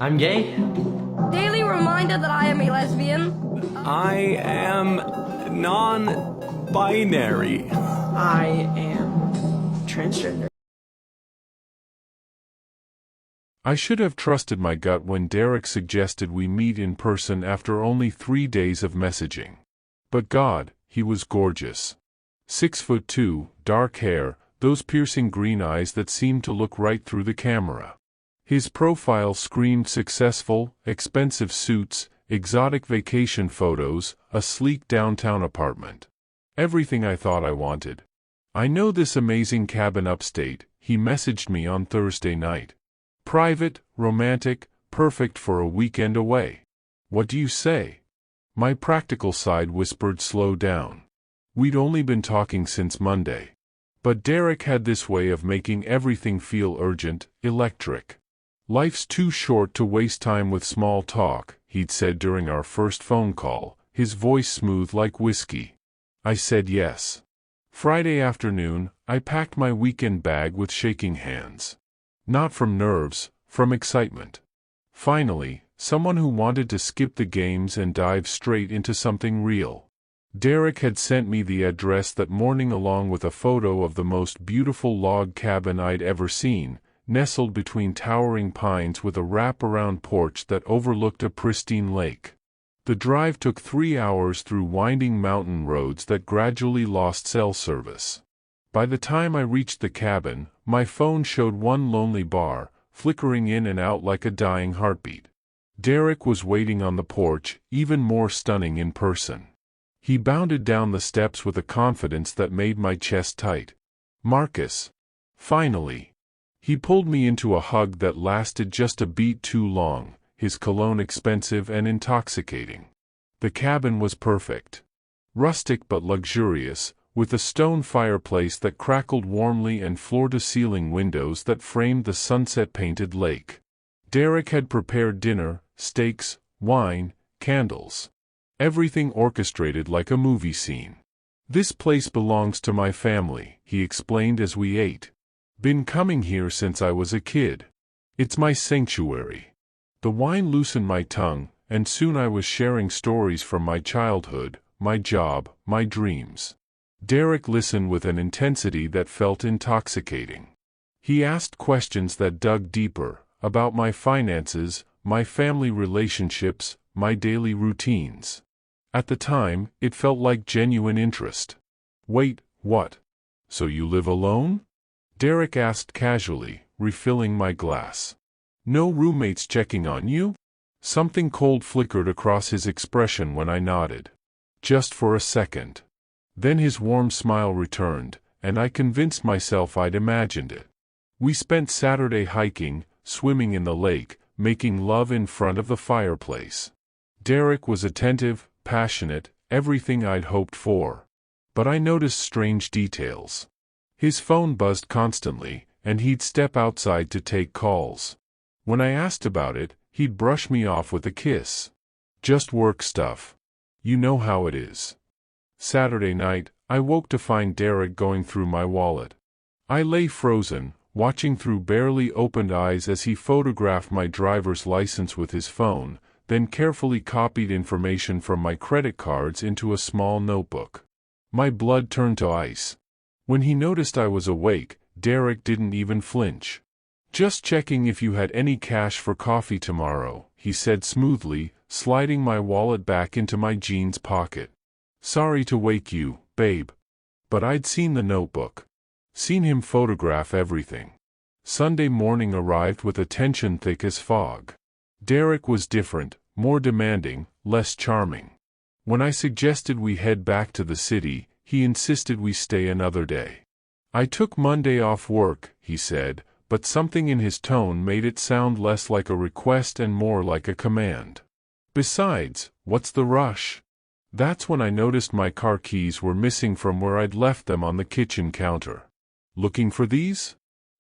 I'm gay. Daily reminder that I am a lesbian. I am non-binary. I am transgender. I should have trusted my gut when Derek suggested we meet in person after only 3 days of messaging. But God, he was gorgeous. 6'2", dark hair, those piercing green eyes that seemed to look right through the camera. His profile screamed successful, expensive suits, exotic vacation photos, a sleek downtown apartment. Everything I thought I wanted. I know this amazing cabin upstate, he messaged me on Thursday night. Private, romantic, perfect for a weekend away. What do you say? My practical side whispered, slow down. We'd only been talking since Monday. But Derek had this way of making everything feel urgent, electric. Life's too short to waste time with small talk, he'd said during our first phone call, his voice smooth like whiskey. I said yes. Friday afternoon, I packed my weekend bag with shaking hands. Not from nerves, from excitement. Finally, someone who wanted to skip the games and dive straight into something real. Derek had sent me the address that morning along with a photo of the most beautiful log cabin I'd ever seen, nestled between towering pines with a wrap-around porch that overlooked a pristine lake. The drive took 3 hours through winding mountain roads that gradually lost cell service. By the time I reached the cabin, my phone showed one lonely bar, flickering in and out like a dying heartbeat. Derek was waiting on the porch, even more stunning in person. He bounded down the steps with a confidence that made my chest tight. Marcus. Finally. He pulled me into a hug that lasted just a beat too long, his cologne expensive and intoxicating. The cabin was perfect. Rustic but luxurious, with a stone fireplace that crackled warmly and floor-to-ceiling windows that framed the sunset-painted lake. Derek had prepared dinner, steaks, wine, candles. Everything orchestrated like a movie scene. This place belongs to my family, he explained as we ate. Been coming here since I was a kid. It's my sanctuary. The wine loosened my tongue, and soon I was sharing stories from my childhood, my job, my dreams. Derek listened with an intensity that felt intoxicating. He asked questions that dug deeper, about my finances, my family relationships, my daily routines. At the time, it felt like genuine interest. Wait, what? So you live alone? Derek asked casually, refilling my glass. No roommates checking on you? Something cold flickered across his expression when I nodded. Just for a second. Then his warm smile returned, and I convinced myself I'd imagined it. We spent Saturday hiking, swimming in the lake, making love in front of the fireplace. Derek was attentive, passionate, everything I'd hoped for. But I noticed strange details. His phone buzzed constantly, and he'd step outside to take calls. When I asked about it, he'd brush me off with a kiss. Just work stuff. You know how it is. Saturday night, I woke to find Derek going through my wallet. I lay frozen, watching through barely opened eyes as he photographed my driver's license with his phone, then carefully copied information from my credit cards into a small notebook. My blood turned to ice. When he noticed I was awake, Derek didn't even flinch. Just checking if you had any cash for coffee tomorrow, he said smoothly, sliding my wallet back into my jeans pocket. Sorry to wake you, babe. But I'd seen the notebook. Seen him photograph everything. Sunday morning arrived with a tension thick as fog. Derek was different, more demanding, less charming. When I suggested we head back to the city, he insisted we stay another day. I took Monday off work, he said, but something in his tone made it sound less like a request and more like a command. Besides, what's the rush? That's when I noticed my car keys were missing from where I'd left them on the kitchen counter. Looking for these?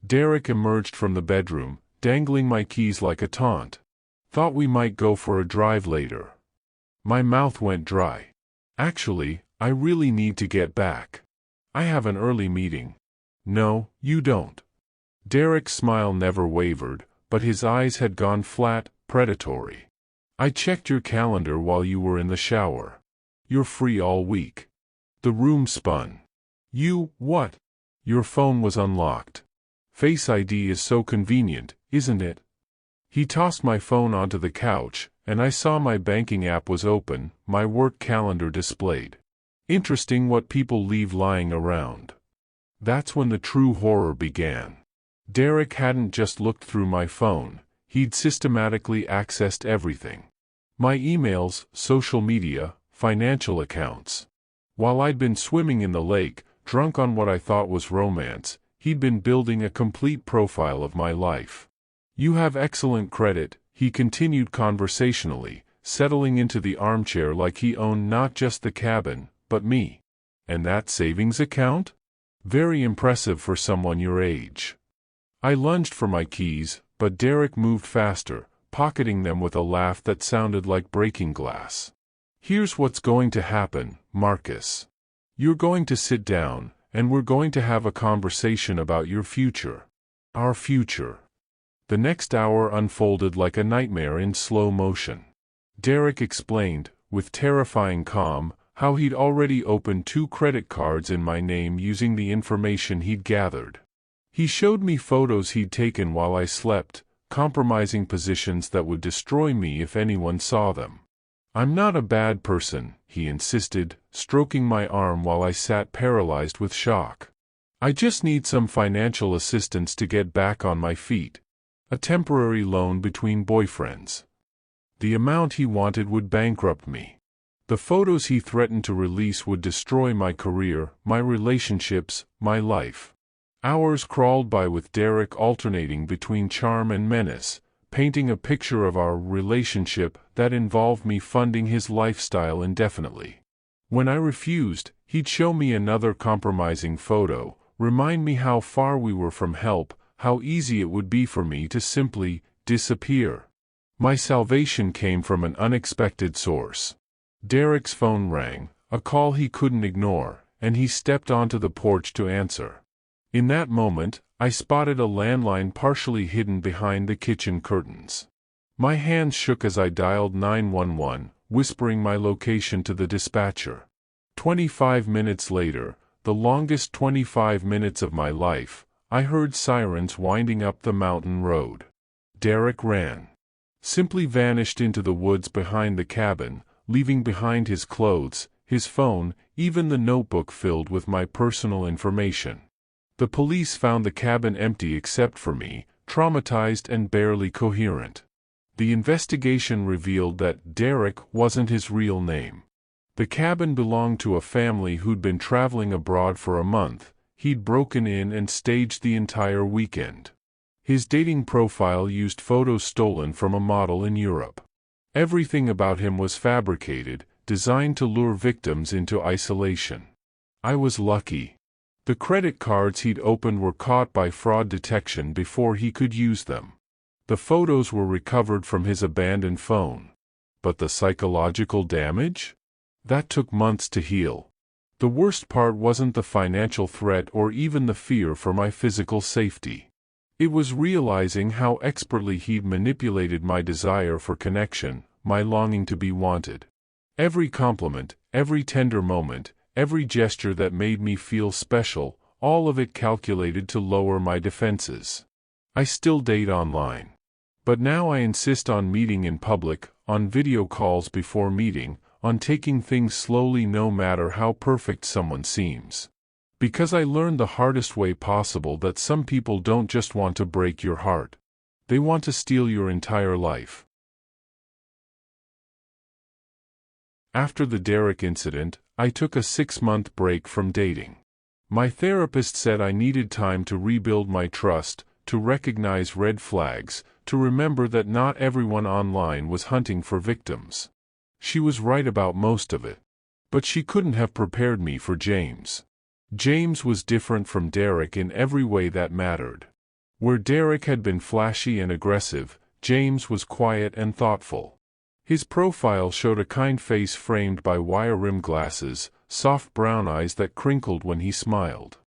Derek emerged from the bedroom, dangling my keys like a taunt. Thought we might go for a drive later. My mouth went dry. Actually, I really need to get back. I have an early meeting. No, you don't. Derek's smile never wavered, but his eyes had gone flat, predatory. I checked your calendar while you were in the shower. You're free all week. The room spun. You, what? Your phone was unlocked. Face ID is so convenient, isn't it? He tossed my phone onto the couch, and I saw my banking app was open, my work calendar displayed. Interesting what people leave lying around. That's when the true horror began. Derek hadn't just looked through my phone, he'd systematically accessed everything. My emails, social media, financial accounts. While I'd been swimming in the lake, drunk on what I thought was romance, he'd been building a complete profile of my life. You have excellent credit, he continued conversationally, settling into the armchair like he owned not just the cabin, but me. And that savings account? Very impressive for someone your age. I lunged for my keys, but Derek moved faster, pocketing them with a laugh that sounded like breaking glass. Here's what's going to happen, Marcus. You're going to sit down, and we're going to have a conversation about your future. Our future. The next hour unfolded like a nightmare in slow motion. Derek explained, with terrifying calm, how he'd already opened 2 credit cards in my name using the information he'd gathered. He showed me photos he'd taken while I slept, compromising positions that would destroy me if anyone saw them. I'm not a bad person, he insisted, stroking my arm while I sat paralyzed with shock. I just need some financial assistance to get back on my feet. A temporary loan between boyfriends. The amount he wanted would bankrupt me. The photos he threatened to release would destroy my career, my relationships, my life. Hours crawled by with Derek alternating between charm and menace, painting a picture of our relationship that involved me funding his lifestyle indefinitely. When I refused, he'd show me another compromising photo, remind me how far we were from help, how easy it would be for me to simply disappear. My salvation came from an unexpected source. Derek's phone rang, a call he couldn't ignore, and he stepped onto the porch to answer. In that moment, I spotted a landline partially hidden behind the kitchen curtains. My hands shook as I dialed 911, whispering my location to the dispatcher. 25 minutes later, the longest 25 minutes of my life, I heard sirens winding up the mountain road. Derek ran. Simply vanished into the woods behind the cabin, leaving behind his clothes, his phone, even the notebook filled with my personal information. The police found the cabin empty except for me, traumatized and barely coherent. The investigation revealed that Derek wasn't his real name. The cabin belonged to a family who'd been traveling abroad for a month. He'd broken in and staged the entire weekend. His dating profile used photos stolen from a model in Europe. Everything about him was fabricated, designed to lure victims into isolation. I was lucky. The credit cards he'd opened were caught by fraud detection before he could use them. The photos were recovered from his abandoned phone. But the psychological damage? That took months to heal. The worst part wasn't the financial threat or even the fear for my physical safety. It was realizing how expertly he'd manipulated my desire for connection, my longing to be wanted. Every compliment, every tender moment, every gesture that made me feel special, all of it calculated to lower my defenses. I still date online. But now I insist on meeting in public, on video calls before meeting, on taking things slowly no matter how perfect someone seems. Because I learned the hardest way possible that some people don't just want to break your heart. They want to steal your entire life. After the Derek incident, I took a 6-month break from dating. My therapist said I needed time to rebuild my trust, to recognize red flags, to remember that not everyone online was hunting for victims. She was right about most of it. But she couldn't have prepared me for James. James was different from Derek in every way that mattered. Where Derek had been flashy and aggressive, James was quiet and thoughtful. His profile showed a kind face framed by wire-rimmed glasses, soft brown eyes that crinkled when he smiled.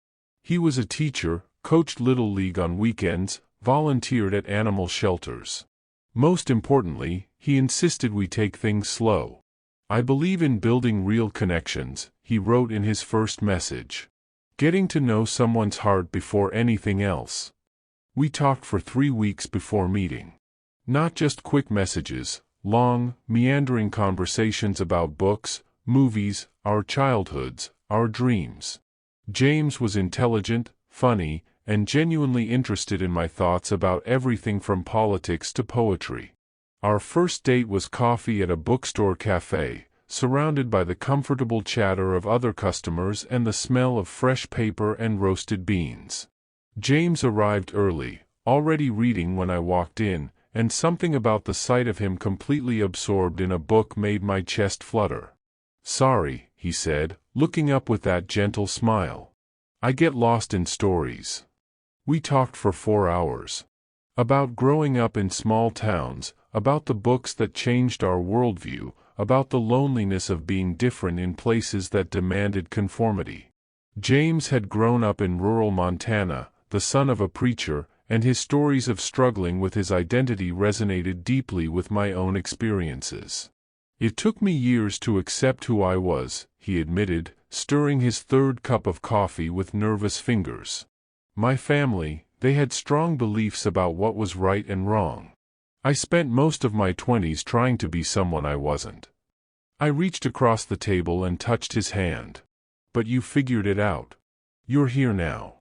He was a teacher, coached Little League on weekends, volunteered at animal shelters. Most importantly, he insisted we take things slow. I believe in building real connections, he wrote in his first message. Getting to know someone's heart before anything else. We talked for 3 weeks before meeting. Not just quick messages, long, meandering conversations about books, movies, our childhoods, our dreams. James was intelligent, funny, and genuinely interested in my thoughts about everything from politics to poetry. Our first date was coffee at a bookstore cafe, surrounded by the comfortable chatter of other customers and the smell of fresh paper and roasted beans. James arrived early, already reading when I walked in, and something about the sight of him completely absorbed in a book made my chest flutter. "Sorry," he said, looking up with that gentle smile. "I get lost in stories." We talked for 4 hours. About growing up in small towns, about the books that changed our worldview, about the loneliness of being different in places that demanded conformity. James had grown up in rural Montana, the son of a preacher, and his stories of struggling with his identity resonated deeply with my own experiences. "It took me years to accept who I was," he admitted, stirring his third cup of coffee with nervous fingers. "My family, they had strong beliefs about what was right and wrong. I spent most of my 20s trying to be someone I wasn't." I reached across the table and touched his hand. "But you figured it out. You're here now."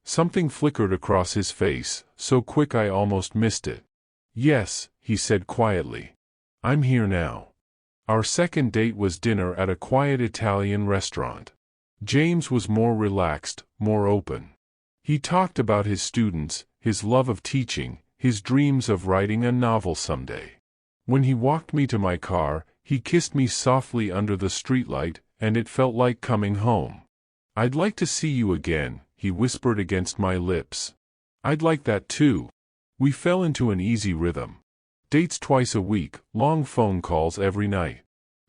Something flickered across his face, so quick I almost missed it. "Yes," he said quietly. "I'm here now." Our second date was dinner at a quiet Italian restaurant. James was more relaxed, more open. He talked about his students, his love of teaching, his dreams of writing a novel someday. When he walked me to my car, he kissed me softly under the streetlight, and it felt like coming home. "I'd like to see you again," he whispered against my lips. "I'd like that too." We fell into an easy rhythm. Dates twice a week, long phone calls every night.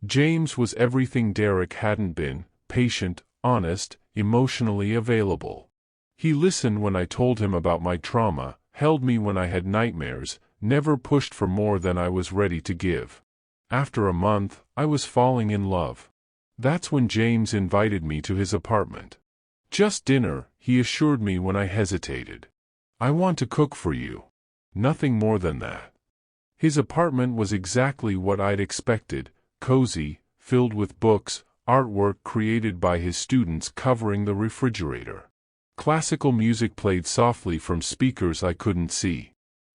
James was everything Derek hadn't been: patient, honest, emotionally available. He listened when I told him about my trauma, held me when I had nightmares, never pushed for more than I was ready to give. After a month, I was falling in love. That's when James invited me to his apartment. "Just dinner," he assured me when I hesitated. "I want to cook for you." Nothing more than that. His apartment was exactly what I'd expected: cozy, filled with books, artwork created by his students covering the refrigerator. Classical music played softly from speakers I couldn't see.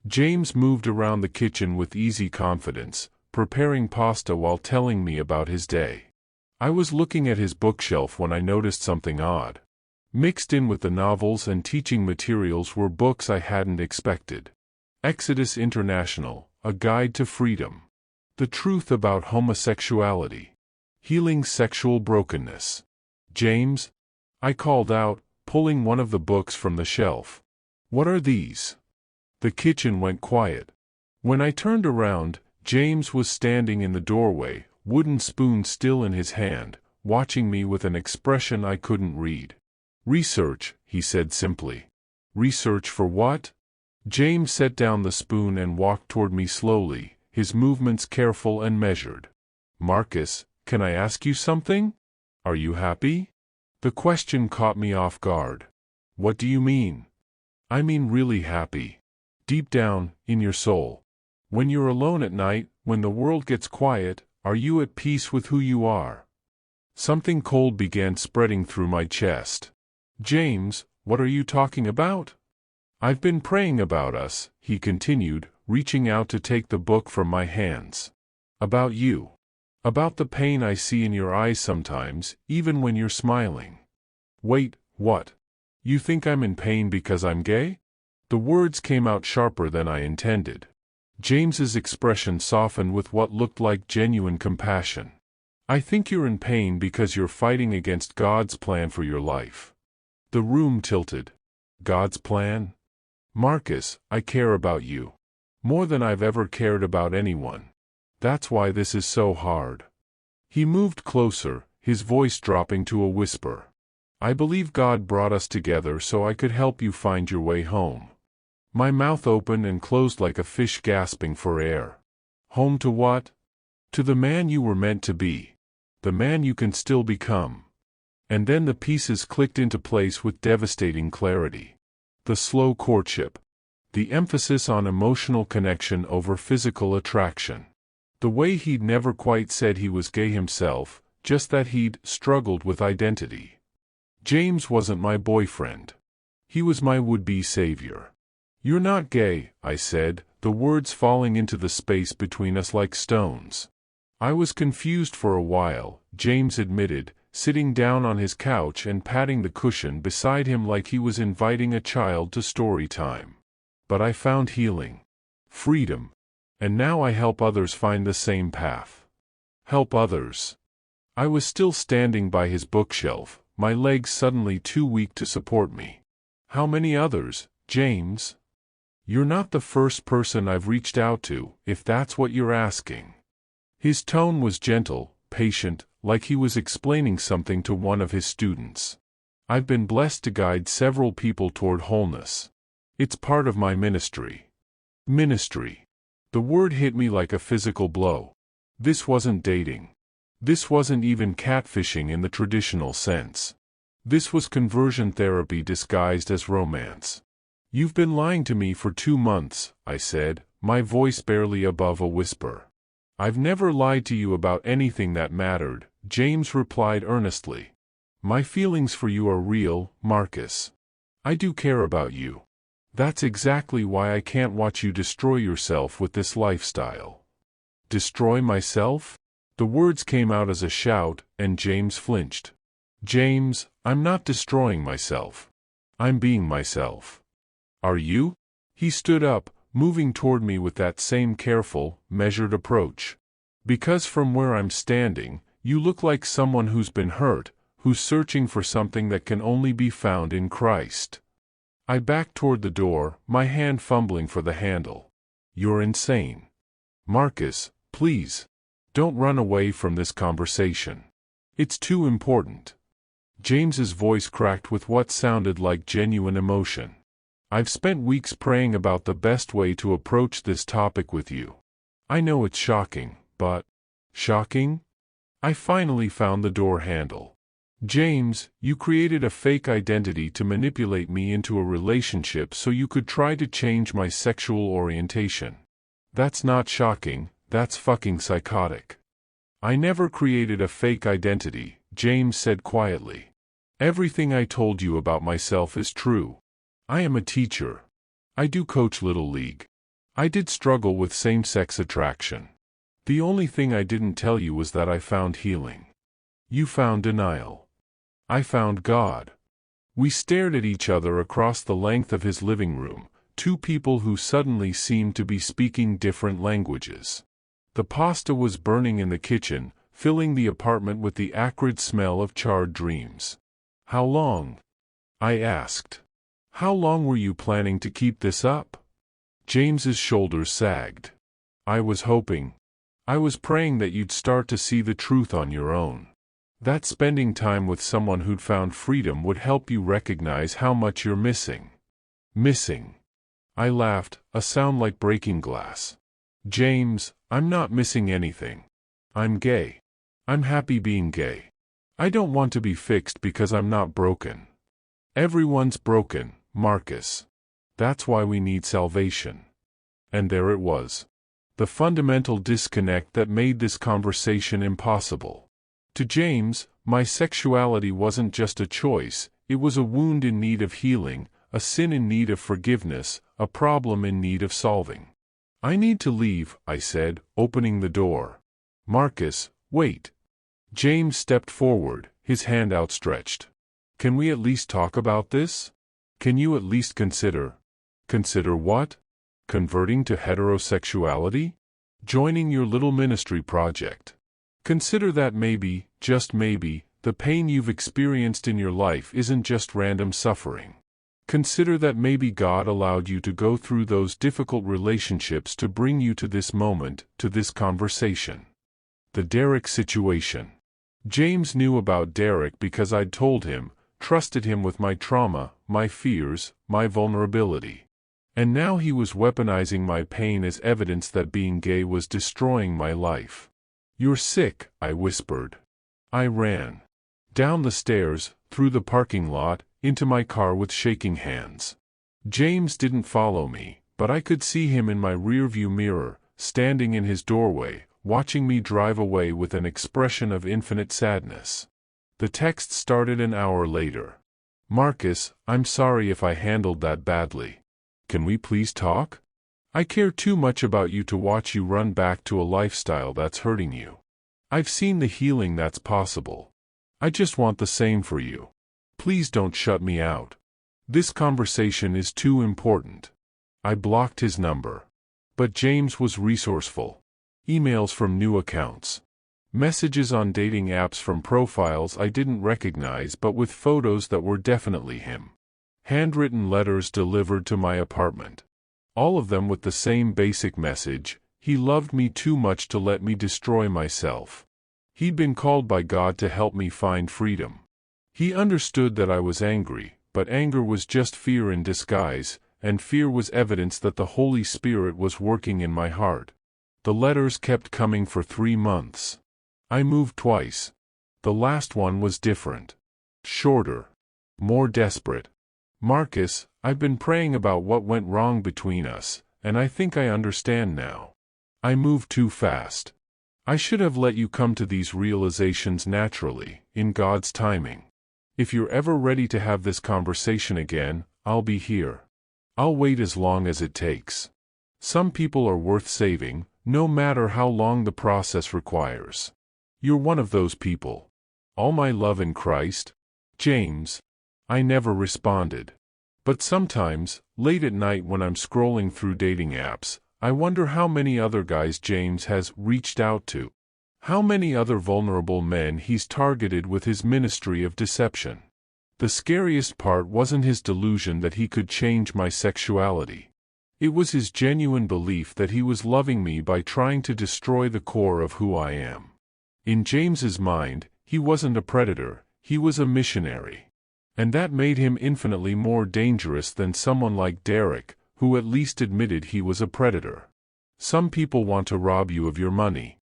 James moved around the kitchen with easy confidence, preparing pasta while telling me about his day. I was looking at his bookshelf when I noticed something odd. Mixed in with the novels and teaching materials were books I hadn't expected. Exodus International, A Guide to Freedom. The Truth About Homosexuality. Healing Sexual Brokenness. "James?" I called out, pulling one of the books from the shelf. "What are these?" The kitchen went quiet. When I turned around, James was standing in the doorway, wooden spoon still in his hand, watching me with an expression I couldn't read. "Research," he said simply. "Research for what?" James set down the spoon and walked toward me slowly, his movements careful and measured. "Marcus, can I ask you something? Are you happy?" The question caught me off guard. "What do you mean?" "I mean really happy. Deep down, in your soul. When you're alone at night, when the world gets quiet, are you at peace with who you are?" Something cold began spreading through my chest. "James, what are you talking about?" "I've been praying about us," he continued, reaching out to take the book from my hands. "About you. About the pain I see in your eyes sometimes, even when you're smiling." "Wait, what? You think I'm in pain because I'm gay?" The words came out sharper than I intended. James's expression softened with what looked like genuine compassion. "I think you're in pain because you're fighting against God's plan for your life." The room tilted. "God's plan? Marcus, I care about you. More than I've ever cared about anyone. That's why this is so hard." He moved closer, his voice dropping to a whisper. "I believe God brought us together so I could help you find your way home." My mouth opened and closed like a fish gasping for air. Home to what? To the man you were meant to be. The man you can still become. And then the pieces clicked into place with devastating clarity. The slow courtship. The emphasis on emotional connection over physical attraction. The way he'd never quite said he was gay himself, just that he'd struggled with identity. James wasn't my boyfriend. He was my would-be savior. "You're not gay," I said, the words falling into the space between us like stones. "I was confused for a while," James admitted, sitting down on his couch and patting the cushion beside him like he was inviting a child to story time. "But I found healing. Freedom. And now I help others find the same path." Help others. I was still standing by his bookshelf, my legs suddenly too weak to support me. "How many others, James?" "You're not the first person I've reached out to, if that's what you're asking." His tone was gentle, patient, like he was explaining something to one of his students. "I've been blessed to guide several people toward wholeness. It's part of my ministry." Ministry. The word hit me like a physical blow. This wasn't dating. This wasn't even catfishing in the traditional sense. This was conversion therapy disguised as romance. "You've been lying to me for 2 months," I said, my voice barely above a whisper. "I've never lied to you about anything that mattered," James replied earnestly. "My feelings for you are real, Marcus. I do care about you. That's exactly why I can't watch you destroy yourself with this lifestyle." Destroy myself? The words came out as a shout, and James flinched. "James, I'm not destroying myself. I'm being myself." "Are you?" He stood up, moving toward me with that same careful, measured approach. "Because from where I'm standing, you look like someone who's been hurt, who's searching for something that can only be found in Christ." I backed toward the door, my hand fumbling for the handle. "You're insane. Marcus, please. Don't run away from this conversation. It's too important." James's voice cracked with what sounded like genuine emotion. "I've spent weeks praying about the best way to approach this topic with you. I know it's shocking, but..." "Shocking?" I finally found the door handle. "James, you created a fake identity to manipulate me into a relationship so you could try to change my sexual orientation. That's not shocking, that's fucking psychotic." "I never created a fake identity," James said quietly. "Everything I told you about myself is true. I am a teacher. I do coach Little League. I did struggle with same-sex attraction. The only thing I didn't tell you was that I found healing. You found denial. I found God." We stared at each other across the length of his living room, two people who suddenly seemed to be speaking different languages. The pasta was burning in the kitchen, filling the apartment with the acrid smell of charred dreams. "How long?" I asked. "How long were you planning to keep this up?" James's shoulders sagged. I was praying that you'd start to see the truth on your own. That spending time with someone who'd found freedom would help you recognize how much you're missing." "Missing?" I laughed, a sound like breaking glass. "James, I'm not missing anything. I'm gay. I'm happy being gay. I don't want to be fixed because I'm not broken. Everyone's broken, Marcus. That's why we need salvation." And there it was. The fundamental disconnect that made this conversation impossible. To James, my sexuality wasn't just a choice, it was a wound in need of healing, a sin in need of forgiveness, a problem in need of solving. "I need to leave," I said, opening the door. "Marcus, wait." James stepped forward, his hand outstretched. "Can we at least talk about this? Can you at least consider..." "Consider what?" "Converting to heterosexuality? Joining your little ministry project. Consider that maybe, just maybe, the pain you've experienced in your life isn't just random suffering. Consider that maybe God allowed you to go through those difficult relationships to bring you to this moment, to this conversation." The Derek situation. James knew about Derek because I'd told him, trusted him with my trauma, my fears, my vulnerability. And now he was weaponizing my pain as evidence that being gay was destroying my life. "You're sick," I whispered. I ran down the stairs, through the parking lot, into my car with shaking hands. James didn't follow me, but I could see him in my rearview mirror, standing in his doorway, watching me drive away with an expression of infinite sadness. The text started an hour later. "Marcus, I'm sorry if I handled that badly. Can we please talk? I care too much about you to watch you run back to a lifestyle that's hurting you. I've seen the healing that's possible. I just want the same for you. Please don't shut me out. This conversation is too important." I blocked his number. But James was resourceful. Emails from new accounts. Messages on dating apps from profiles I didn't recognize but with photos that were definitely him. Handwritten letters delivered to my apartment. All of them with the same basic message: he loved me too much to let me destroy myself. He'd been called by God to help me find freedom. He understood that I was angry, but anger was just fear in disguise, and fear was evidence that the Holy Spirit was working in my heart. The letters kept coming for 3 months. I moved twice. The last one was different. Shorter. More desperate. "Marcus, I've been praying about what went wrong between us, and I think I understand now. I moved too fast. I should have let you come to these realizations naturally, in God's timing. If you're ever ready to have this conversation again, I'll be here. I'll wait as long as it takes. Some people are worth saving, no matter how long the process requires. You're one of those people. All my love in Christ, James." I never responded. But sometimes, late at night when I'm scrolling through dating apps, I wonder how many other guys James has reached out to. How many other vulnerable men he's targeted with his ministry of deception. The scariest part wasn't his delusion that he could change my sexuality. It was his genuine belief that he was loving me by trying to destroy the core of who I am. In James's mind, he wasn't a predator, he was a missionary. And that made him infinitely more dangerous than someone like Derek, who at least admitted he was a predator. Some people want to rob you of your money.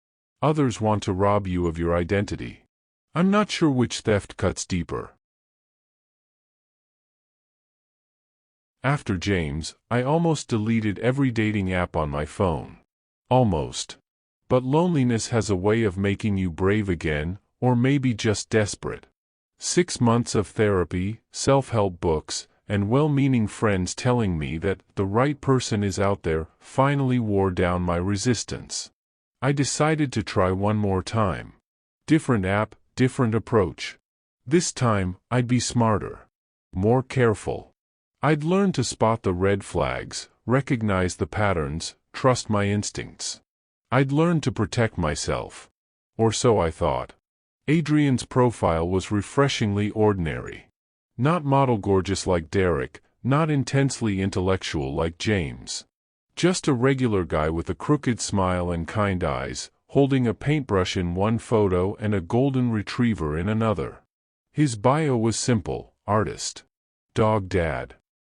Others want to rob you of your identity. I'm not sure which theft cuts deeper. After James, I almost deleted every dating app on my phone. Almost. But loneliness has a way of making you brave again, or maybe just desperate. 6 months of therapy, self-help books, and well-meaning friends telling me that the right person is out there finally wore down my resistance. I decided to try one more time. Different app, different approach. This time, I'd be smarter. More careful. I'd learn to spot the red flags, recognize the patterns, trust my instincts. I'd learn to protect myself. Or so I thought. Adrian's profile was refreshingly ordinary. Not model gorgeous like Derek, not intensely intellectual like James. Just a regular guy with a crooked smile and kind eyes, holding a paintbrush in one photo and a golden retriever in another. His bio was simple: artist. Dog dad.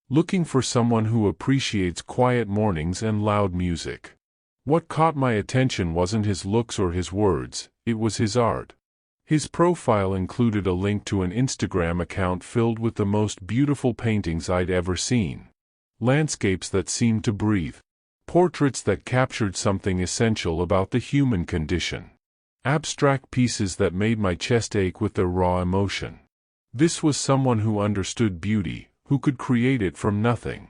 Looking for someone who appreciates quiet mornings and loud music. What caught my attention wasn't his looks or his words, it was his art. His profile included a link to an Instagram account filled with the most beautiful paintings I'd ever seen. Landscapes that seemed to breathe. Portraits that captured something essential about the human condition. Abstract pieces that made my chest ache with their raw emotion. This was someone who understood beauty, who could create it from nothing.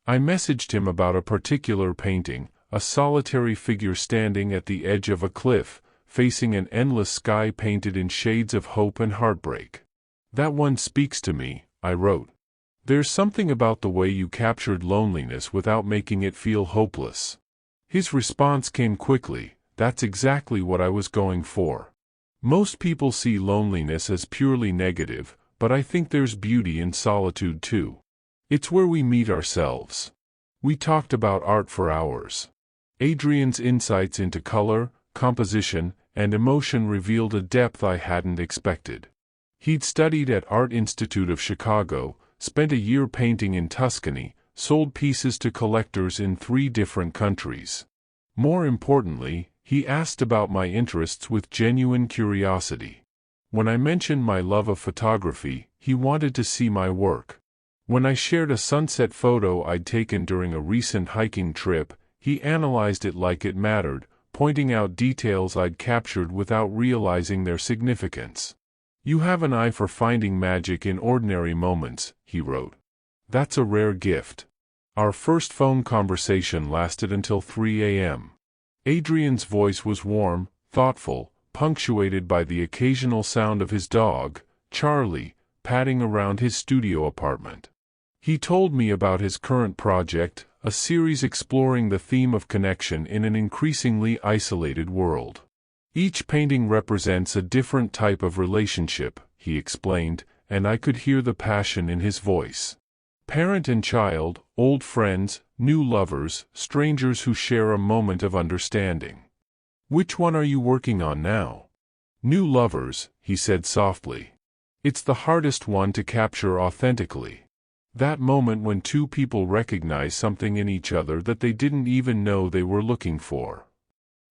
I messaged him about a particular painting, a solitary figure standing at the edge of a cliff, facing an endless sky painted in shades of hope and heartbreak. "That one speaks to me," I wrote. "There's something about the way you captured loneliness without making it feel hopeless." His response came quickly: "That's exactly what I was going for. Most people see loneliness as purely negative, but I think there's beauty in solitude too. It's where we meet ourselves." We talked about art for hours. Adrian's insights into color, composition, and emotion revealed a depth I hadn't expected. He'd studied at Art Institute of Chicago, spent a year painting in Tuscany, sold pieces to collectors in 3 different countries. More importantly, he asked about my interests with genuine curiosity. When I mentioned my love of photography, he wanted to see my work. When I shared a sunset photo I'd taken during a recent hiking trip, he analyzed it like it mattered, pointing out details I'd captured without realizing their significance. "You have an eye for finding magic in ordinary moments," he wrote. "That's a rare gift." Our first phone conversation lasted until 3 a.m. Adrian's voice was warm, thoughtful, punctuated by the occasional sound of his dog, Charlie, padding around his studio apartment. He told me about his current project, a series exploring the theme of connection in an increasingly isolated world. "Each painting represents a different type of relationship," he explained, and I could hear the passion in his voice. "Parent and child, old friends, new lovers, strangers who share a moment of understanding." "Which one are you working on now?" "New lovers," he said softly. "It's the hardest one to capture authentically. That moment when 2 people recognize something in each other that they didn't even know they were looking for."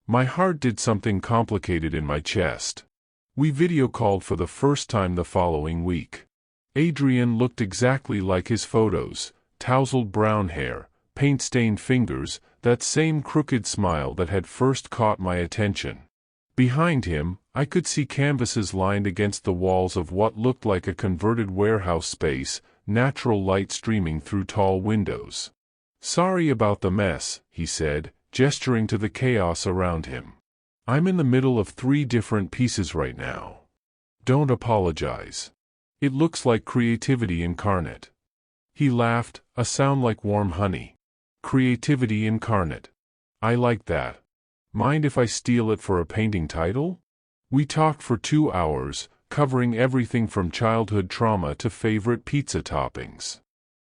My heart did something complicated in my chest. We video called for the first time the following week. Adrian looked exactly like his photos, tousled brown hair, paint-stained fingers, that same crooked smile that had first caught my attention. Behind him, I could see canvases lined against the walls of what looked like a converted warehouse space, natural light streaming through tall windows. "Sorry about the mess," he said, gesturing to the chaos around him. "I'm in the middle of 3 different pieces right now. Don't apologize. It looks like creativity incarnate." He laughed, a sound like warm honey. "Creativity incarnate. I like that. Mind if I steal it for a painting title?" We talked for 2 hours, covering everything from childhood trauma to favorite pizza toppings.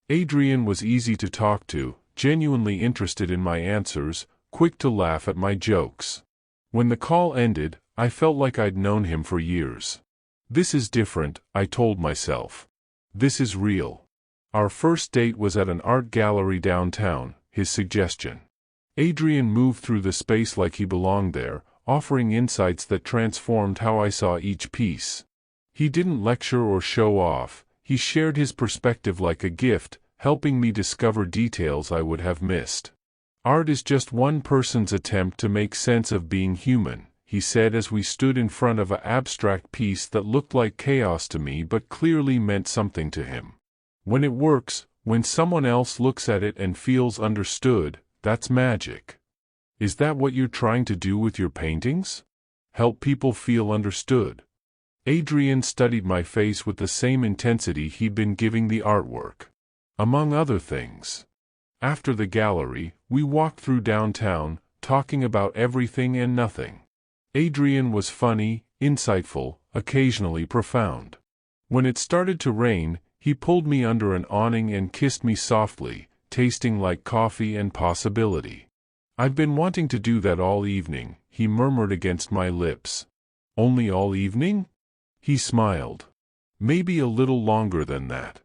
Adrian was easy to talk to, genuinely interested in my answers, quick to laugh at my jokes. When the call ended, I felt like I'd known him for years. This is different, I told myself. This is real. Our first date was at an art gallery downtown, his suggestion. Adrian moved through the space like he belonged there, offering insights that transformed how I saw each piece. He didn't lecture or show off, he shared his perspective like a gift, helping me discover details I would have missed. "Art is just one person's attempt to make sense of being human," he said as we stood in front of an abstract piece that looked like chaos to me but clearly meant something to him. "When it works, when someone else looks at it and feels understood, that's magic. Is that what you're trying to do with your paintings? Help people feel understood?" Adrian studied my face with the same intensity he'd been giving the artwork. Among other things. After the gallery, we walked through downtown, talking about everything and nothing. Adrian was funny, insightful, occasionally profound. When it started to rain, he pulled me under an awning and kissed me softly, tasting like coffee and possibility. "I've been wanting to do that all evening," he murmured against my lips. "Only all evening?" He smiled. "Maybe a little longer than that."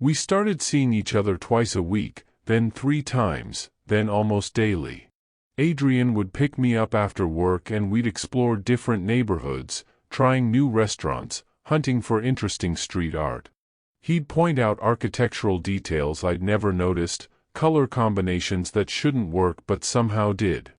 We started seeing each other twice a week, then 3 times, then almost daily. Adrian would pick me up after work and we'd explore different neighborhoods, trying new restaurants, hunting for interesting street art. He'd point out architectural details I'd never noticed, color combinations that shouldn't work but somehow did.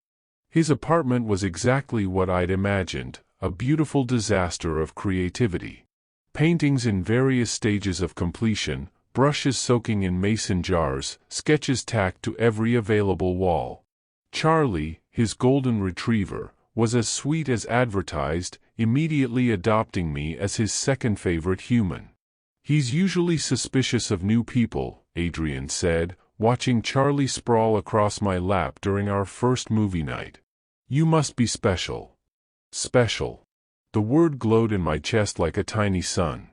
His apartment was exactly what I'd imagined, a beautiful disaster of creativity. Paintings in various stages of completion, brushes soaking in mason jars, sketches tacked to every available wall. Charlie, his golden retriever, was as sweet as advertised, immediately adopting me as his second favorite human. "He's usually suspicious of new people," Adrian said, watching Charlie sprawl across my lap during our first movie night. "You must be special." Special. The word glowed in my chest like a tiny sun.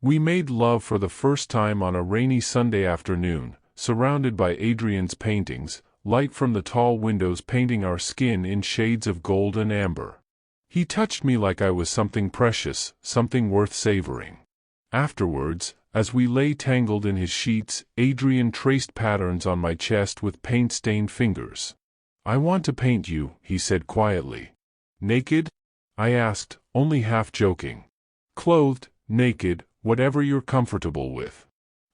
We made love for the first time on a rainy Sunday afternoon, surrounded by Adrian's paintings, light from the tall windows painting our skin in shades of gold and amber. He touched me like I was something precious, something worth savoring. Afterwards, As we lay tangled in his sheets, Adrian traced patterns on my chest with paint-stained fingers. "I want to paint you," he said quietly. "Naked?" I asked, only half joking. "Clothed, naked, whatever you're comfortable with.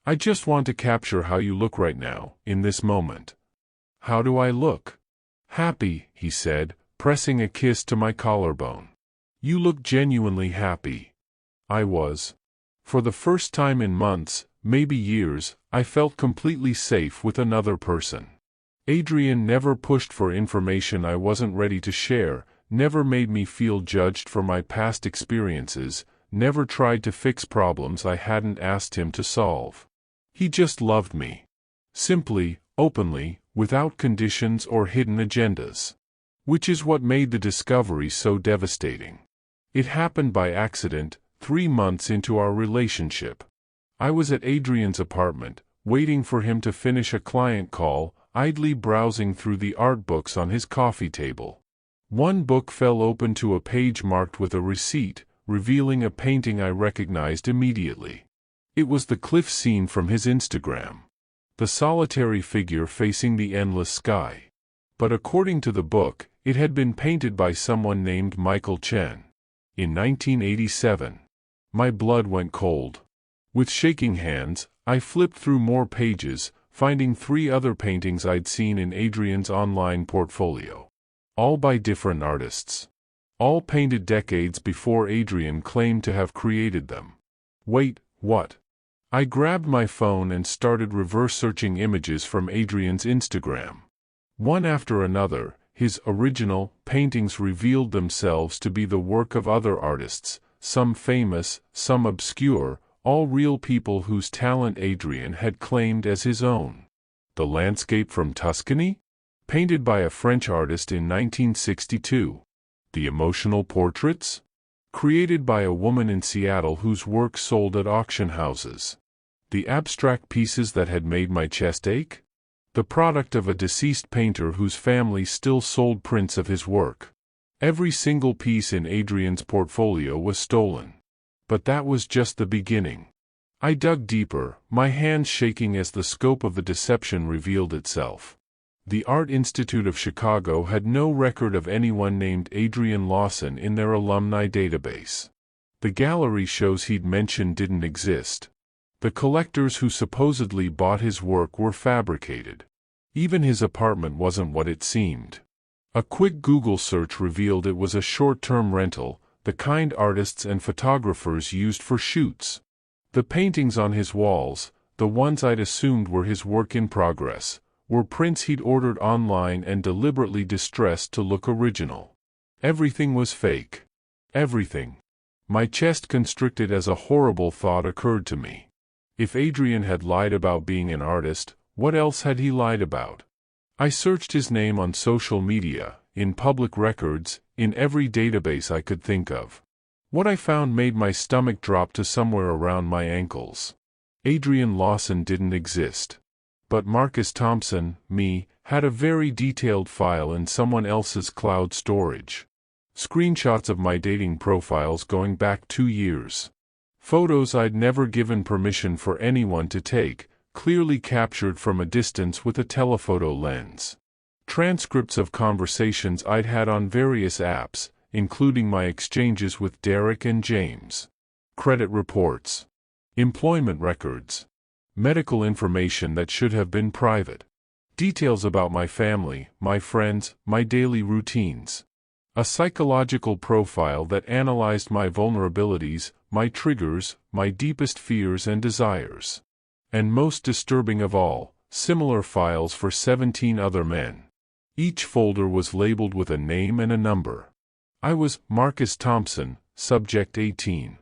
I just want to capture how you look right now, in this moment." "How do I look?" "Happy," he said, pressing a kiss to my collarbone. "You look genuinely happy." I was. For the first time in months, maybe years, I felt completely safe with another person. Adrian never pushed for information I wasn't ready to share, never made me feel judged for my past experiences, never tried to fix problems I hadn't asked him to solve. He just loved me. Simply, openly, without conditions or hidden agendas. Which is what made the discovery so devastating. It happened by accident, 3 months into our relationship. I was at Adrian's apartment, waiting for him to finish a client call, idly browsing through the art books on his coffee table. One book fell open to a page marked with a receipt, revealing a painting I recognized immediately. It was the cliff scene from his Instagram. The solitary figure facing the endless sky. But according to the book, it had been painted by someone named Michael Chen. In 1987. My blood went cold. With shaking hands, I flipped through more pages, finding 3 other paintings I'd seen in Adrian's online portfolio. All by different artists. All painted decades before Adrian claimed to have created them. Wait, what? I grabbed my phone and started reverse searching images from Adrian's Instagram. One after another, his original paintings revealed themselves to be the work of other artists, some famous, some obscure, all real people whose talent Adrian had claimed as his own. The landscape from Tuscany? Painted by a French artist in 1962. The emotional portraits? Created by a woman in Seattle whose work sold at auction houses. The abstract pieces that had made my chest ache? The product of a deceased painter whose family still sold prints of his work. Every single piece in Adrian's portfolio was stolen. But that was just the beginning. I dug deeper, my hands shaking as the scope of the deception revealed itself. The Art Institute of Chicago had no record of anyone named Adrian Lawson in their alumni database. The gallery shows he'd mentioned didn't exist. The collectors who supposedly bought his work were fabricated. Even his apartment wasn't what it seemed. A quick Google search revealed it was a short-term rental, the kind artists and photographers used for shoots. The paintings on his walls, the ones I'd assumed were his work in progress, were prints he'd ordered online and deliberately distressed to look original. Everything was fake. Everything. My chest constricted as a horrible thought occurred to me. If Adrian had lied about being an artist, what else had he lied about? I searched his name on social media, in public records, in every database I could think of. What I found made my stomach drop to somewhere around my ankles. Adrian Lawson didn't exist. But Marcus Thompson, me, had a very detailed file in someone else's cloud storage. Screenshots of my dating profiles going back 2 years. Photos I'd never given permission for anyone to take, clearly captured from a distance with a telephoto lens. Transcripts of conversations I'd had on various apps, including my exchanges with Derek and James. Credit reports. Employment records. Medical information that should have been private. Details about my family, my friends, my daily routines. A psychological profile that analyzed my vulnerabilities, my triggers, my deepest fears and desires. And most disturbing of all, similar files for 17 other men. Each folder was labeled with a name and a number. I was Marcus Thompson, subject 18.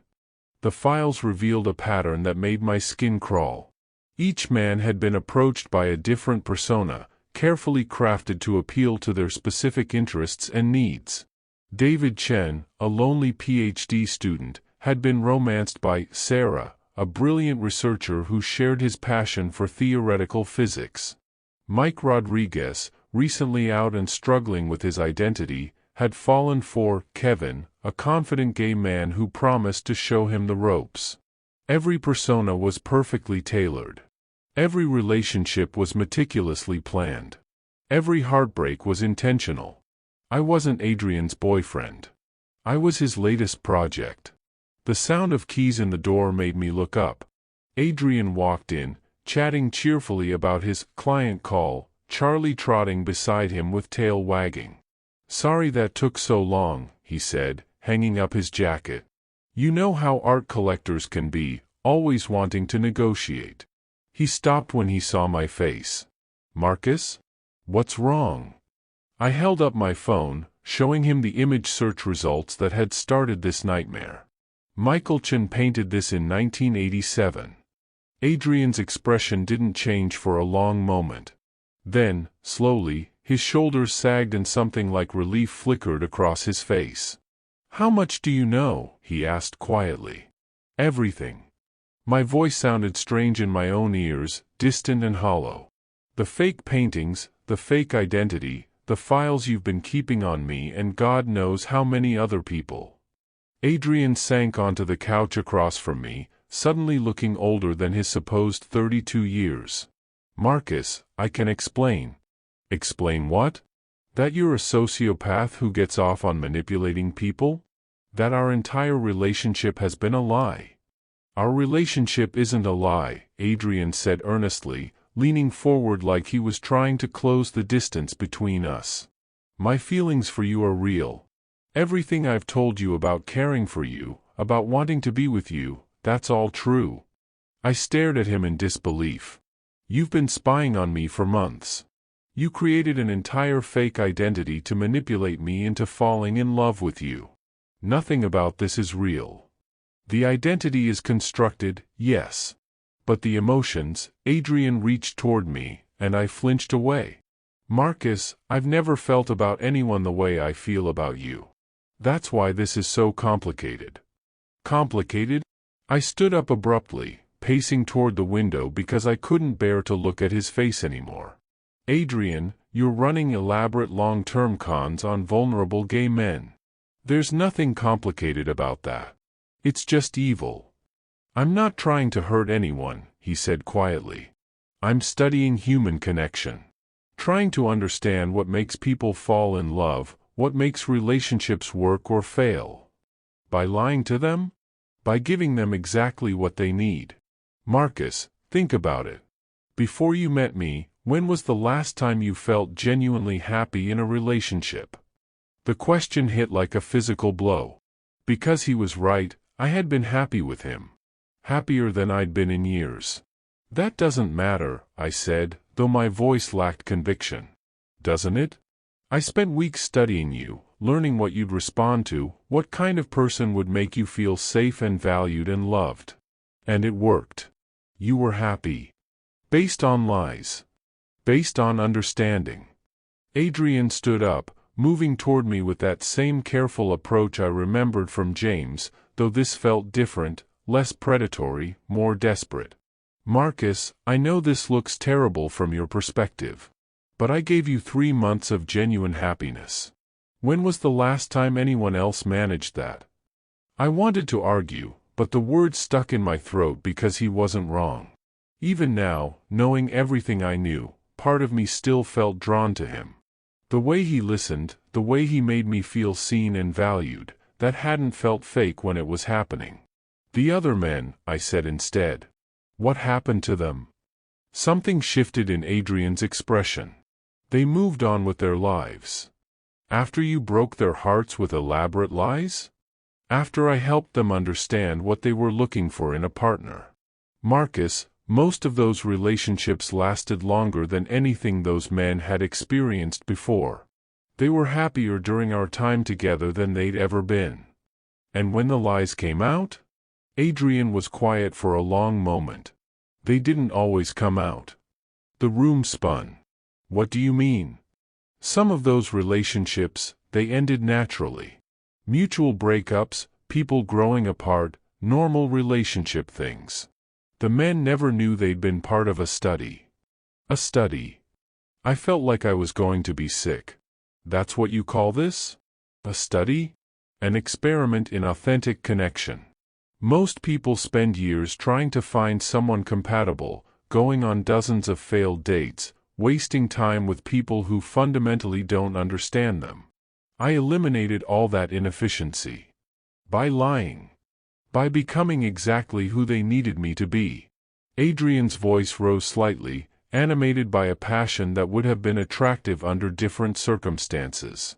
The files revealed a pattern that made my skin crawl. Each man had been approached by a different persona, carefully crafted to appeal to their specific interests and needs. David Chen, a lonely PhD student, had been romanced by Sarah, a brilliant researcher who shared his passion for theoretical physics. Mike Rodriguez, recently out and struggling with his identity, had fallen for Kevin, a confident gay man who promised to show him the ropes. Every persona was perfectly tailored. Every relationship was meticulously planned. Every heartbreak was intentional. I wasn't Adrian's boyfriend. I was his latest project. The sound of keys in the door made me look up. Adrian walked in, chatting cheerfully about his client call, Charlie trotting beside him with tail wagging. "Sorry that took so long," he said, hanging up his jacket. "You know how art collectors can be, always wanting to negotiate." He stopped when he saw my face. "Marcus? What's wrong?" I held up my phone, showing him the image search results that had started this nightmare. Michael Chen painted this in 1987. Adrian's expression didn't change for a long moment. Then, slowly, his shoulders sagged and something like relief flickered across his face. "How much do you know?" he asked quietly. "Everything." My voice sounded strange in my own ears, distant and hollow. "The fake paintings, the fake identity, the files you've been keeping on me and God knows how many other people." Adrian sank onto the couch across from me, suddenly looking older than his supposed 32 years. "Marcus, I can explain." "Explain what?" "That you're a sociopath who gets off on manipulating people? That our entire relationship has been a lie." "Our relationship isn't a lie," Adrian said earnestly, leaning forward like he was trying to close the distance between us. "My feelings for you are real. Everything I've told you about caring for you, about wanting to be with you, that's all true." I stared at him in disbelief. "You've been spying on me for months. You created an entire fake identity to manipulate me into falling in love with you. Nothing about this is real. The identity is constructed, yes. But the emotions," Adrian reached toward me, and I flinched away. "Marcus, I've never felt about anyone the way I feel about you. That's why this is so complicated." "Complicated?" I stood up abruptly, pacing toward the window because I couldn't bear to look at his face anymore. "Adrian, you're running elaborate long-term cons on vulnerable gay men. There's nothing complicated about that. It's just evil." "I'm not trying to hurt anyone," he said quietly. "I'm studying human connection. Trying to understand what makes people fall in love, what makes relationships work or fail. By lying to them? By giving them exactly what they need. Marcus, think about it. Before you met me, when was the last time you felt genuinely happy in a relationship?" The question hit like a physical blow. Because he was right, I had been happy with him. Happier than I'd been in years. "That doesn't matter," I said, though my voice lacked conviction. "Doesn't it? I spent weeks studying you, learning what you'd respond to, what kind of person would make you feel safe and valued and loved. And it worked. You were happy. Based on lies. Based on understanding." Adrian stood up, moving toward me with that same careful approach I remembered from James, though this felt different, less predatory, more desperate. "Marcus, I know this looks terrible from your perspective. But I gave you 3 months of genuine happiness. When was the last time anyone else managed that?" I wanted to argue, but the words stuck in my throat because he wasn't wrong. Even now, knowing everything I knew, part of me still felt drawn to him. The way he listened, the way he made me feel seen and valued, that hadn't felt fake when it was happening. "The other men," I said instead. "What happened to them?" Something shifted in Adrian's expression. "They moved on with their lives." "After you broke their hearts with elaborate lies?" "After I helped them understand what they were looking for in a partner." "Marcus, most of those relationships lasted longer than anything those men had experienced before. They were happier during our time together than they'd ever been." "And when the lies came out?" Adrian was quiet for a long moment. "They didn't always come out." The room spun. "What do you mean?" "Some of those relationships, they ended naturally. Mutual breakups, people growing apart, normal relationship things. The men never knew they'd been part of a study." "A study?" I felt like I was going to be sick. "That's what you call this? A study? An experiment in authentic connection?" Most people spend years trying to find someone compatible, going on dozens of failed dates, wasting time with people who fundamentally don't understand them. I eliminated all that inefficiency. By lying. By becoming exactly who they needed me to be. Adrian's voice rose slightly, animated by a passion that would have been attractive under different circumstances.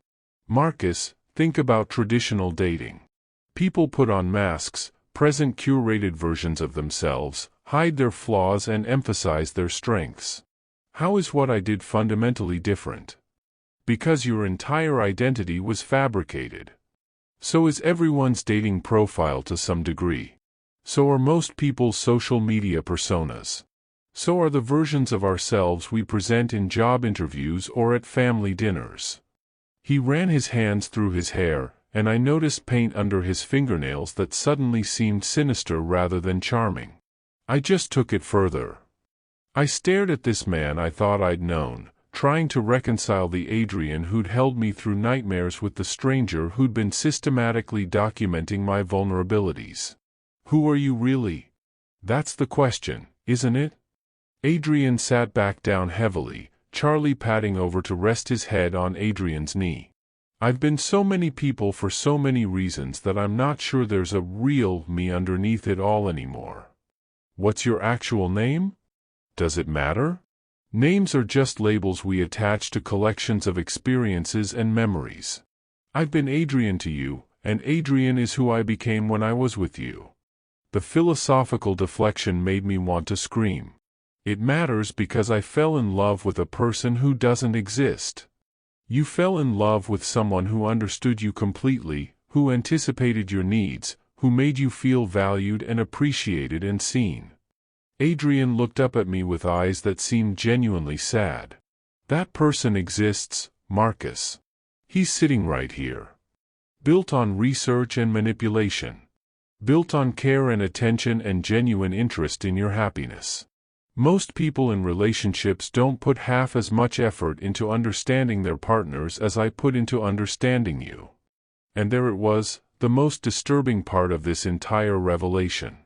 Marcus, think about traditional dating. People put on masks, present curated versions of themselves, hide their flaws and emphasize their strengths. How is what I did fundamentally different? Because your entire identity was fabricated. So is everyone's dating profile to some degree. So are most people's social media personas. So are the versions of ourselves we present in job interviews or at family dinners. He ran his hands through his hair, and I noticed paint under his fingernails that suddenly seemed sinister rather than charming. I just took it further. I stared at this man I thought I'd known, trying to reconcile the Adrian who'd held me through nightmares with the stranger who'd been systematically documenting my vulnerabilities. Who are you really? That's the question, isn't it? Adrian sat back down heavily, Charlie padding over to rest his head on Adrian's knee. I've been so many people for so many reasons that I'm not sure there's a real me underneath it all anymore. What's your actual name? Does it matter? Names are just labels we attach to collections of experiences and memories. I've been Adrian to you, and Adrian is who I became when I was with you. The philosophical deflection made me want to scream. It matters because I fell in love with a person who doesn't exist. You fell in love with someone who understood you completely, who anticipated your needs, who made you feel valued and appreciated and seen. Adrian looked up at me with eyes that seemed genuinely sad. That person exists, Marcus. He's sitting right here. Built on research and manipulation. Built on care and attention and genuine interest in your happiness. Most people in relationships don't put half as much effort into understanding their partners as I put into understanding you. And there it was, the most disturbing part of this entire revelation.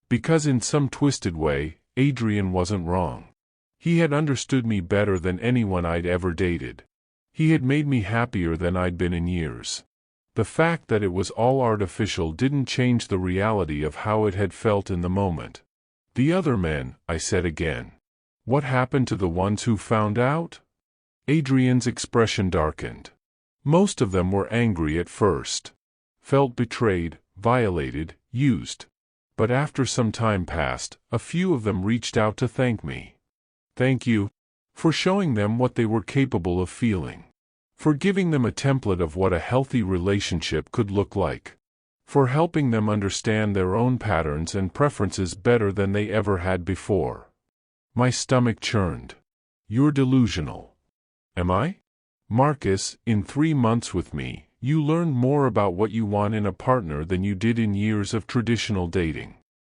Because in some twisted way, Adrian wasn't wrong. He had understood me better than anyone I'd ever dated. He had made me happier than I'd been in years. The fact that it was all artificial didn't change the reality of how it had felt in the moment. The other men, I said again. What happened to the ones who found out? Adrian's expression darkened. Most of them were angry at first. Felt betrayed, violated, used. But after some time passed, a few of them reached out to thank me. Thank you. For showing them what they were capable of feeling. For giving them a template of what a healthy relationship could look like. For helping them understand their own patterns and preferences better than they ever had before. My stomach churned. You're delusional. Am I? Marcus, in 3 months with me, you learned more about what you want in a partner than you did in years of traditional dating.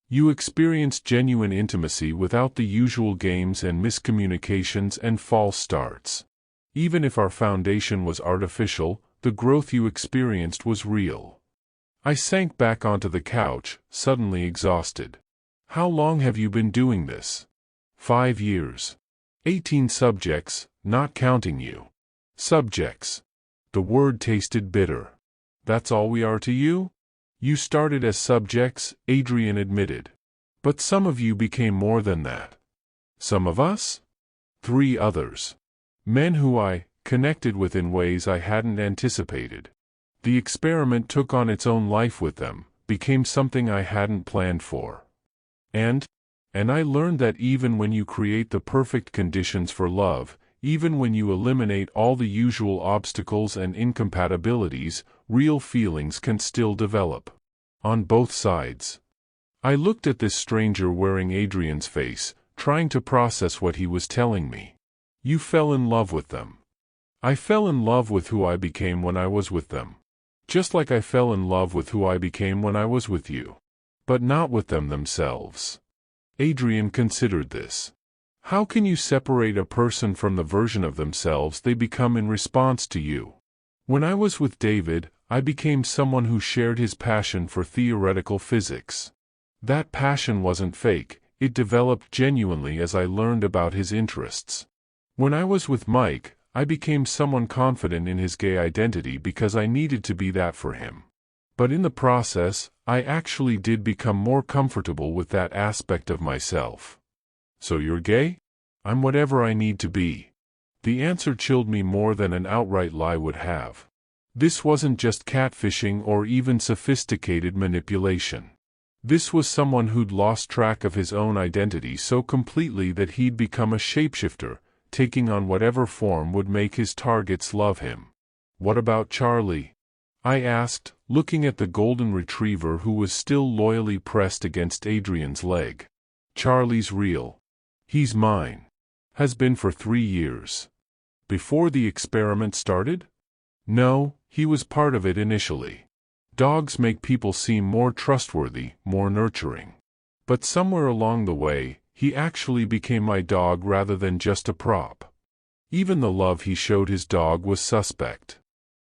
You experienced genuine intimacy without the usual games and miscommunications and false starts. Even if our foundation was artificial, the growth you experienced was real. I sank back onto the couch, suddenly exhausted. How long have you been doing this? 5 years. 18 subjects, not counting you. Subjects. The word tasted bitter. That's all we are to you? You started as subjects, Adrian admitted. But some of you became more than that. Some of us? 3 others. Men who I connected with in ways I hadn't anticipated. The experiment took on its own life with them, became something I hadn't planned for. And I learned that even when you create the perfect conditions for love, even when you eliminate all the usual obstacles and incompatibilities, real feelings can still develop. On both sides. I looked at this stranger wearing Adrian's face, trying to process what he was telling me. You fell in love with them. I fell in love with who I became when I was with them. Just like I fell in love with who I became when I was with you. But not with them themselves. Adrian considered this. How can you separate a person from the version of themselves they become in response to you? When I was with David, I became someone who shared his passion for theoretical physics. That passion wasn't fake, it developed genuinely as I learned about his interests. When I was with Mike, I became someone confident in his gay identity because I needed to be that for him. But in the process, I actually did become more comfortable with that aspect of myself. So you're gay? I'm whatever I need to be. The answer chilled me more than an outright lie would have. This wasn't just catfishing or even sophisticated manipulation. This was someone who'd lost track of his own identity so completely that he'd become a shapeshifter, taking on whatever form would make his targets love him. What about Charlie? I asked, looking at the golden retriever who was still loyally pressed against Adrian's leg. Charlie's real. He's mine. Has been for 3 years. Before the experiment started? No, he was part of it initially. Dogs make people seem more trustworthy, more nurturing. But somewhere along the way, he actually became my dog rather than just a prop. Even the love he showed his dog was suspect.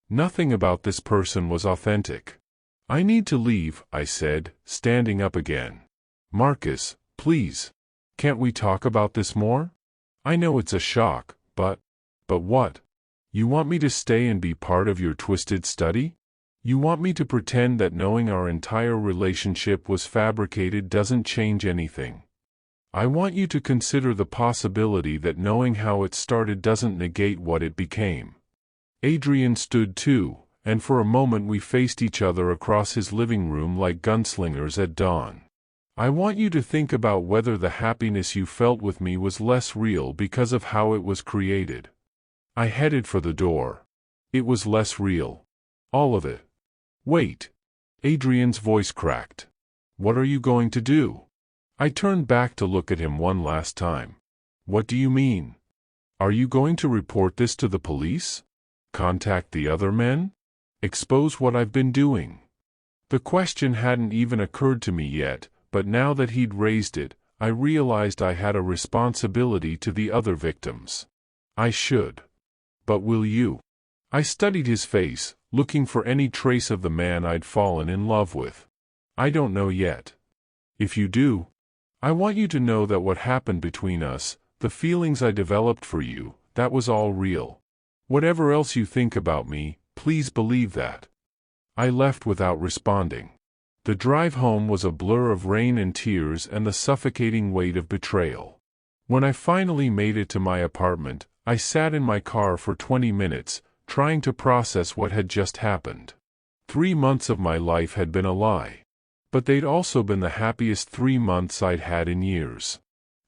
Nothing about this person was authentic. I need to leave, I said, standing up again. Marcus, please. Can't we talk about this more? I know it's a shock, but what? You want me to stay and be part of your twisted study? You want me to pretend that knowing our entire relationship was fabricated doesn't change anything? I want you to consider the possibility that knowing how it started doesn't negate what it became. Adrian stood too, and for a moment we faced each other across his living room like gunslingers at dawn. I want you to think about whether the happiness you felt with me was less real because of how it was created. I headed for the door. It was less real. All of it. Wait. Adrian's voice cracked. What are you going to do? I turned back to look at him one last time. What do you mean? Are you going to report this to the police? Contact the other men? Expose what I've been doing? The question hadn't even occurred to me yet, but now that he'd raised it, I realized I had a responsibility to the other victims. I should. But will you? I studied his face, looking for any trace of the man I'd fallen in love with. I don't know yet. If you do, I want you to know that what happened between us, the feelings I developed for you, that was all real. Whatever else you think about me, please believe that. I left without responding. The drive home was a blur of rain and tears and the suffocating weight of betrayal. When I finally made it to my apartment, I sat in my car for 20 minutes, trying to process what had just happened. 3 months of my life had been a lie. But they'd also been the happiest 3 months I'd had in years.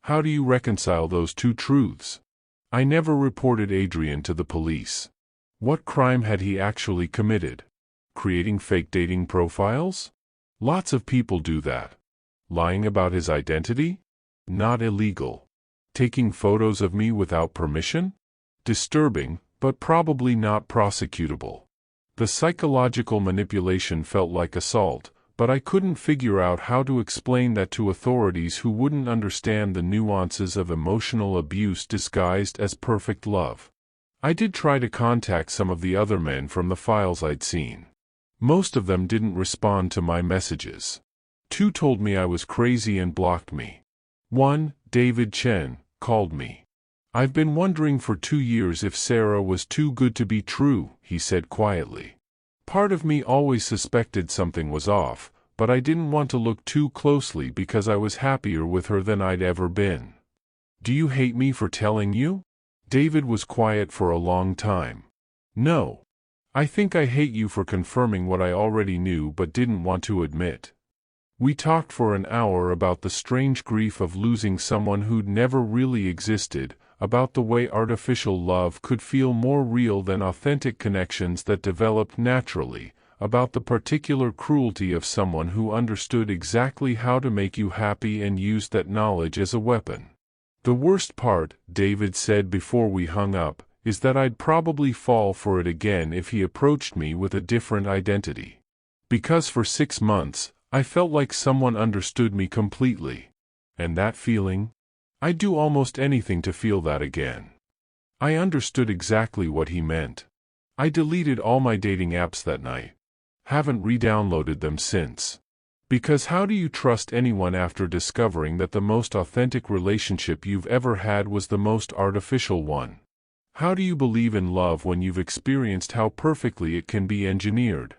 How do you reconcile those two truths? I never reported Adrian to the police. What crime had he actually committed? Creating fake dating profiles? Lots of people do that. Lying about his identity? Not illegal. Taking photos of me without permission? Disturbing, but probably not prosecutable. The psychological manipulation felt like assault, but I couldn't figure out how to explain that to authorities who wouldn't understand the nuances of emotional abuse disguised as perfect love. I did try to contact some of the other men from the files I'd seen. Most of them didn't respond to my messages. 2 told me I was crazy and blocked me. 1, David Chen, called me. I've been wondering for 2 years if Sarah was too good to be true, he said quietly. Part of me always suspected something was off, but I didn't want to look too closely because I was happier with her than I'd ever been. Do you hate me for telling you? David was quiet for a long time. No. I think I hate you for confirming what I already knew but didn't want to admit. We talked for an hour about the strange grief of losing someone who'd never really existed, about the way artificial love could feel more real than authentic connections that developed naturally, about the particular cruelty of someone who understood exactly how to make you happy and used that knowledge as a weapon. The worst part, David said before we hung up, is that I'd probably fall for it again if he approached me with a different identity. Because for 6 months, I felt like someone understood me completely. And that feeling? I'd do almost anything to feel that again. I understood exactly what he meant. I deleted all my dating apps that night. Haven't re-downloaded them since. Because how do you trust anyone after discovering that the most authentic relationship you've ever had was the most artificial one? How do you believe in love when you've experienced how perfectly it can be engineered?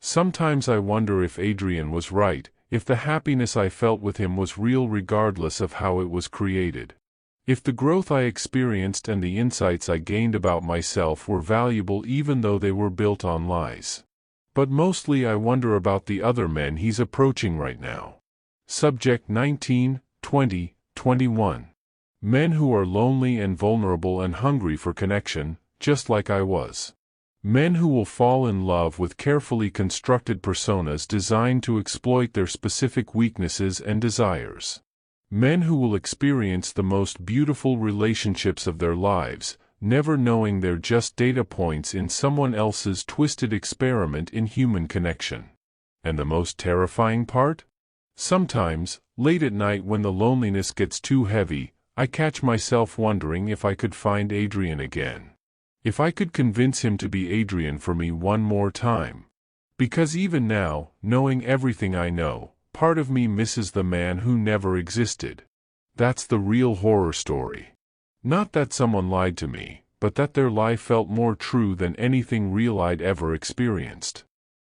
Sometimes I wonder if Adrian was right, if the happiness I felt with him was real regardless of how it was created. If the growth I experienced and the insights I gained about myself were valuable even though they were built on lies. But mostly I wonder about the other men he's approaching right now. Subject 19, 20, 21. Men who are lonely and vulnerable and hungry for connection, just like I was. Men who will fall in love with carefully constructed personas designed to exploit their specific weaknesses and desires. Men who will experience the most beautiful relationships of their lives, never knowing they're just data points in someone else's twisted experiment in human connection. And the most terrifying part? Sometimes, late at night when the loneliness gets too heavy, I catch myself wondering if I could find Adrian again. If I could convince him to be Adrian for me one more time. Because even now, knowing everything I know, part of me misses the man who never existed. That's the real horror story. Not that someone lied to me, but that their lie felt more true than anything real I'd ever experienced.